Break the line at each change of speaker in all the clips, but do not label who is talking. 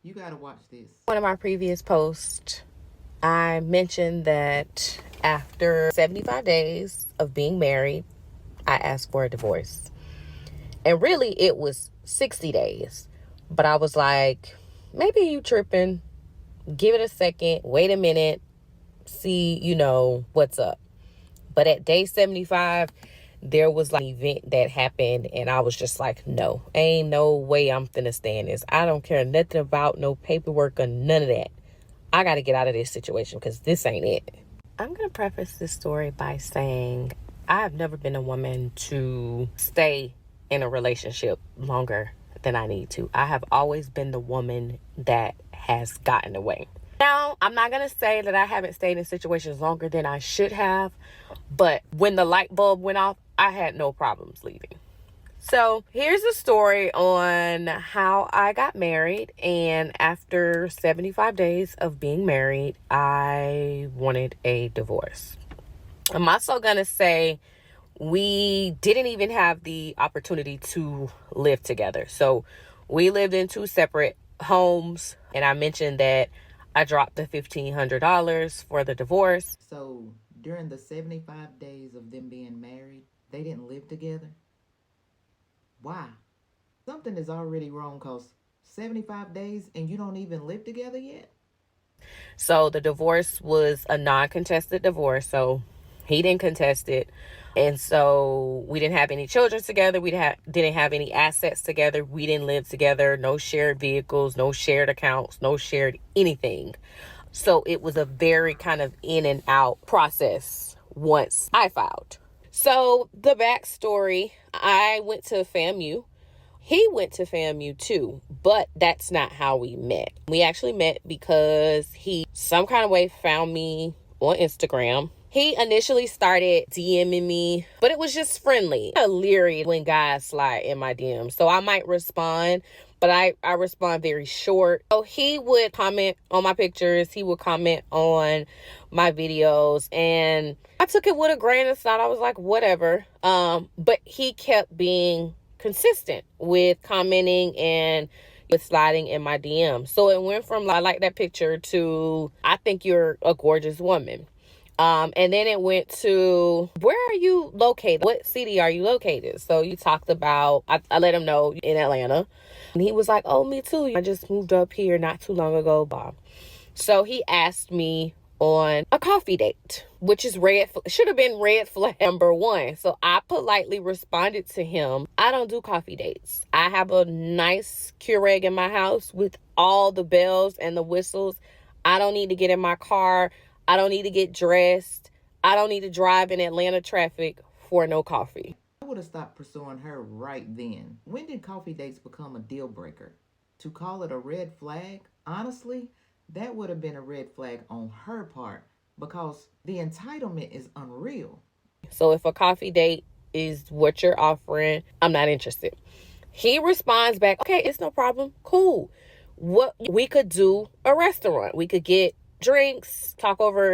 You gotta watch this.
One of my previous posts, I mentioned that after 75 days of being married, I asked for a divorce. And really, it was 60 days. But I was like, maybe you tripping. Give it a second. Wait a minute. See, what's up. But at day 75, there was like an event that happened. And I was just like, no, ain't no way I'm finna stand this. I don't care nothing about no paperwork or none of that. I got to get out of this situation because this ain't it. I'm going to preface this story by saying I have never been a woman to stay in a relationship longer than I need to. I have always been the woman that has gotten away. Now, I'm not going to say that I haven't stayed in situations longer than I should have, but when the light bulb went off, I had no problems leaving. So here's a story on how I got married. And after 75 days of being married, I wanted a divorce. I'm also going to say we didn't even have the opportunity to live together. So we lived in two separate homes. And I mentioned that I dropped the $1,500 for the divorce.
So during the 75 days of them being married, they didn't live together? Why? Something is already wrong because 75 days and you don't even live together yet?
So the divorce was a non-contested divorce. So he didn't contest it. And so we didn't have any children together. We didn't have any assets together. We didn't live together. No shared vehicles, no shared accounts, no shared anything. So it was a very kind of in and out process once I filed. So the backstory, I went to FAMU. He went to FAMU too, but that's not how we met. We actually met because he some kind of way found me on Instagram. He initially started DMing me, but it was just friendly. I'm leery when guys slide in my DMs, so I might respond, but I respond very short. So he would comment on my pictures. He would comment on my videos, and I took it with a grain of salt. I was like, whatever. But he kept being consistent with commenting and with sliding in my DM. So it went from I like that picture to I think you're a gorgeous woman. And then it went to, where are you located? What city are you located? So you talked about, I let him know in Atlanta. And he was like, oh, me too. I just moved up here not too long ago, Bob. So he asked me on a coffee date, which is should have been red flag number one. So I politely responded to him, I don't do coffee dates. I have a nice Keurig in my house with all the bells and the whistles. I don't need to get in my car. I don't need to get dressed. I don't need to drive in Atlanta traffic for no coffee.
I would have stopped pursuing her right then. When did coffee dates become a deal breaker? To call it a red flag? Honestly, that would have been a red flag on her part because the entitlement is unreal.
So if a coffee date is what you're offering, I'm not interested. He responds back, okay, it's no problem. Cool. What we could do a restaurant. We could get drinks,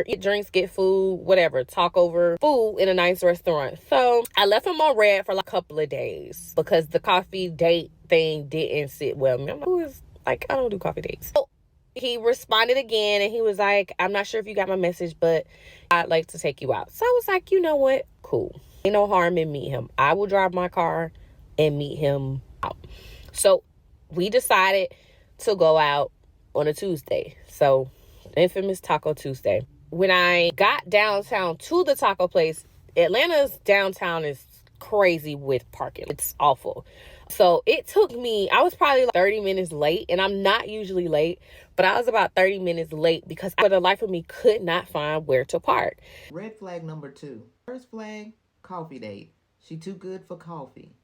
eat drinks, get food, whatever, talk over food in a nice restaurant. So I left him on red for like a couple of days because the coffee date thing didn't sit well with me. I'm like, who is like, I don't do coffee dates. So he responded again and he was like, I'm not sure if you got my message, but I'd like to take you out. So I was like, you know what? Cool. Ain't no harm in meet him. I will drive my car and meet him out. So we decided to go out on a Tuesday. So infamous Taco Tuesday. When I got downtown to the taco place, Atlanta's downtown is crazy with parking. It's awful. So it took me, I was probably like 30 minutes late, and I'm not usually late, but I was about 30 minutes late because for the life of me could not find where to park.
Red flag number two. First flag, coffee date. She too good for coffee.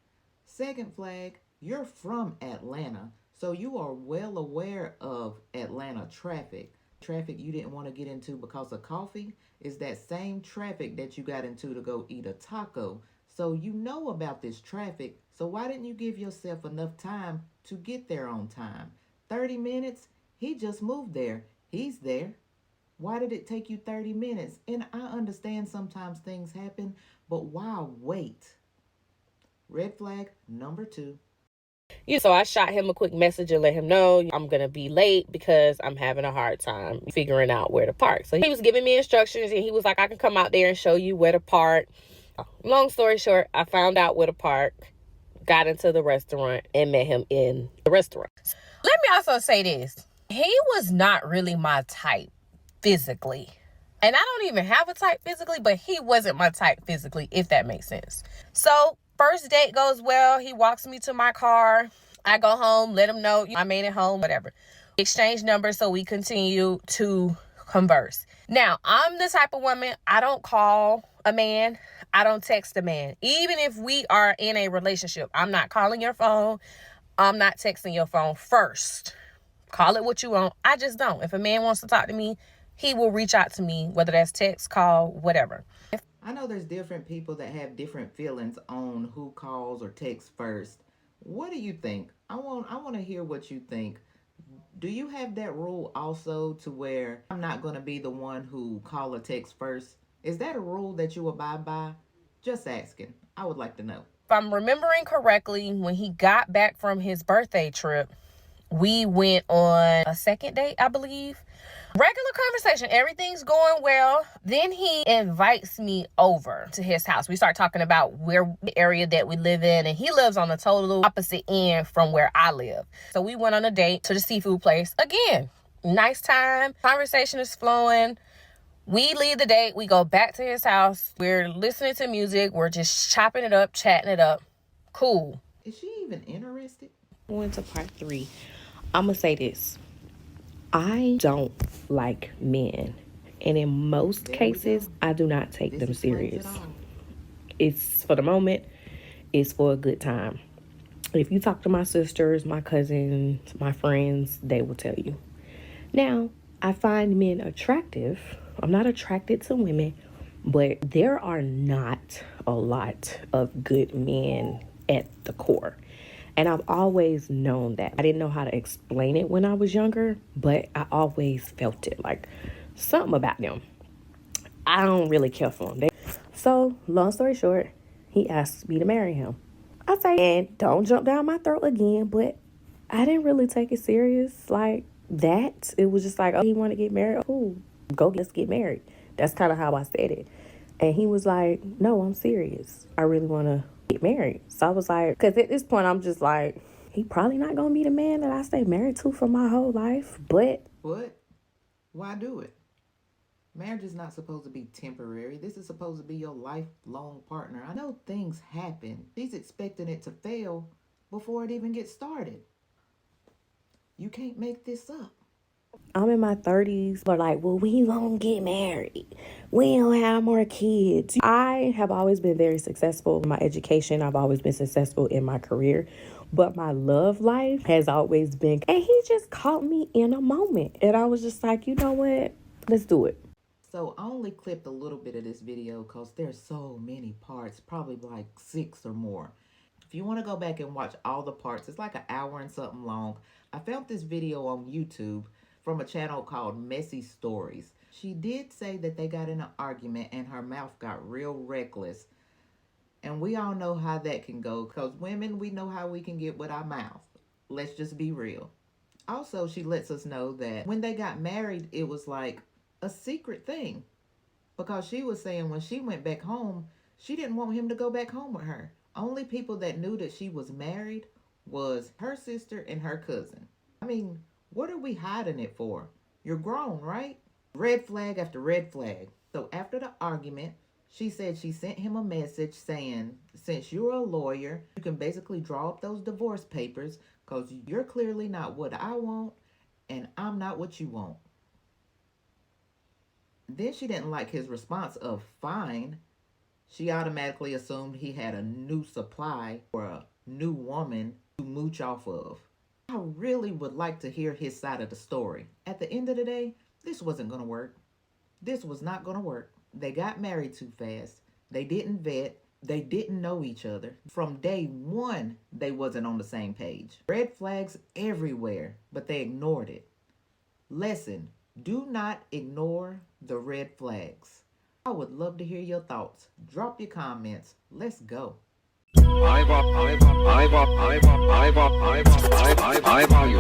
Second flag, you're from Atlanta, so you are well aware of Atlanta traffic. Traffic you didn't want to get into because of coffee is that same traffic that you got into to go eat a taco. So you know about this traffic. So why didn't you give yourself enough time to get there on time? 30 minutes? He just moved there. He's there. Why did it take you 30 minutes? And I understand sometimes things happen, but why wait? Red flag number two.
So I shot him a quick message and let him know I'm going to be late because I'm having a hard time figuring out where to park. So he was giving me instructions and he was like, I can come out there and show you where to park. Long story short, I found out where to park, got into the restaurant, and met him in the restaurant. Let me also say this. He was not really my type physically. And I don't even have a type physically, but he wasn't my type physically, if that makes sense. So first date goes well. He walks me to my car. I go home, let him know I made it home, whatever. Exchange numbers so we continue to converse. Now, I'm the type of woman, I don't call a man. I don't text a man. Even if we are in a relationship, I'm not calling your phone. I'm not texting your phone first. Call it what you want. I just don't. If a man wants to talk to me, he will reach out to me, whether that's text, call, whatever.
I know there's different people that have different feelings on who calls or texts first. What do you think? I want to hear what you think. Do you have that rule also to where I'm not going to be the one who call or text first? Is that a rule that you abide by? Just asking. I would like to know.
If I'm remembering correctly, when he got back from his birthday trip, we went on a second date, I believe. Regular conversation. Everything's going well. Then he invites me over to his house. We start talking about where the area that we live in. And he lives on the total opposite end from where I live. So we went on a date to the seafood place. Again, nice time. Conversation is flowing. We leave the date. We go back to his house. We're listening to music. We're just chopping it up, chatting it up. Cool.
Is she even interested?
Going to part 3. I'm going to say this. I don't like men. And in most cases, I do not take them serious. It's for the moment. It's for a good time. If you talk to my sisters, my cousins, my friends, they will tell you. Now, I find men attractive. I'm not attracted to women, but there are not a lot of good men at the core. And I've always known that. I didn't know how to explain it when I was younger, but I always felt it, like something about them. I don't really care for them. So, long story short, he asked me to marry him. I say, and don't jump down my throat again, but I didn't really take it serious like that. It was just like, oh, he want to get married? Oh, let's get married. That's kind of how I said it. And he was like, no, I'm serious. I really want to get married. So I was like, because at this point, I'm just like, he probably not going to be the man that I stay married to for my whole life. But
what? Why do it? Marriage is not supposed to be temporary. This is supposed to be your lifelong partner. I know things happen. She's expecting it to fail before it even gets started. You can't make this up.
I'm in my 30s. But like, well, we won't get married. We don't have more kids. I have always been very successful in my education. I've always been successful in my career. But my love life has always been, and he just caught me in a moment. And I was just like, you know what? Let's do it.
So I only clipped a little bit of this video because there's so many parts, probably like 6 or more. If you want to go back and watch all the parts, it's like an hour and something long. I found this video on YouTube from a channel called Messy Stories. She did say that they got in an argument and her mouth got real reckless. And we all know how that can go because women, we know how we can get with our mouth. Let's just be real. Also, she lets us know that when they got married, it was like a secret thing. Because she was saying when she went back home, she didn't want him to go back home with her. Only people that knew that she was married was her sister and her cousin. I mean, what are we hiding it for? You're grown, right? Red flag after red flag. So after the argument, she said she sent him a message saying, since you're a lawyer, you can basically draw up those divorce papers because you're clearly not what I want and I'm not what you want. Then she didn't like his response of fine. She automatically assumed he had a new supply or a new woman to mooch off of. I really would like to hear his side of the story. At the end of the day, this wasn't going to work. This was not going to work. They got married too fast. They didn't vet. They didn't know each other. From day one, they wasn't on the same page. Red flags everywhere, but they ignored it. Lesson, do not ignore the red flags. I would love to hear your thoughts. Drop your comments. Let's go.
I value.